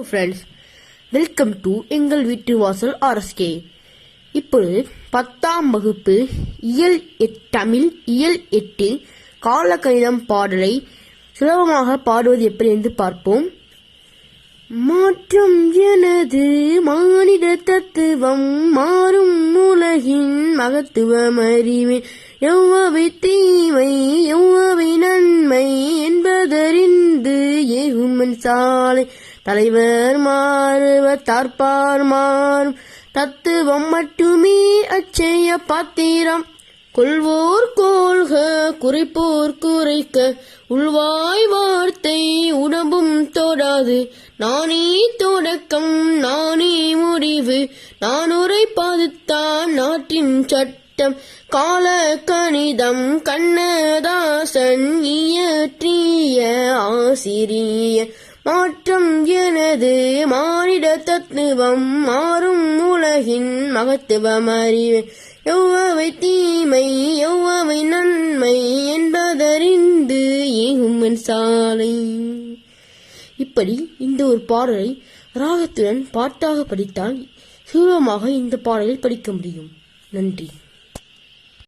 Friends, welcome to எங்கள் வீட்டு வாசல் ஆர்எஸ்கே. இப்பொழுது 10ஆம் வகுப்பு தமிழ் இயல் 8 காலக்கணிதம் பாடலை சுலபமாக பாடுவது எப்படி என்று பார்ப்போம். மாற்றம் எனது மானிட தத்துவம், மாறும் உலகின் மகத்துவம் அறிவேன். எவ்வவை தீமை எவ்வவை நன்மை என்பதறிந்து ஏகுமன் சாலை. தலைவர் மாறுவர் தார்பார் மாறும் தத்துவம் மட்டுமே அச்சய பாத்திரம். கொள்வோர் கோள்க குறைப்போர் குறைக்க, உள்வாய் வார்த்தை உடம்பும் தொடாது. நானே தொடக்கம் நானே முடிவு, நான் உரைப்பதுதான் நாட்டின் சட்டம். கால கணிதம் கண்ணதாசன் இயற்றிய ஆசிரிய. மாற்றம் எனது மானிட தத்துவம், மாறும் உலகின் மகத்துவம் அறிவேன். எவ்வவை தீமை எவ்வவை நன்மை என்பதறிந்து ஏகுமன் சாலை. இப்படி இந்த ஒரு பாடலை ராகத்துடன் பாட்டாக படித்தால் சுலபமாக இந்த பாடலில் படிக்க முடியும். நன்றி.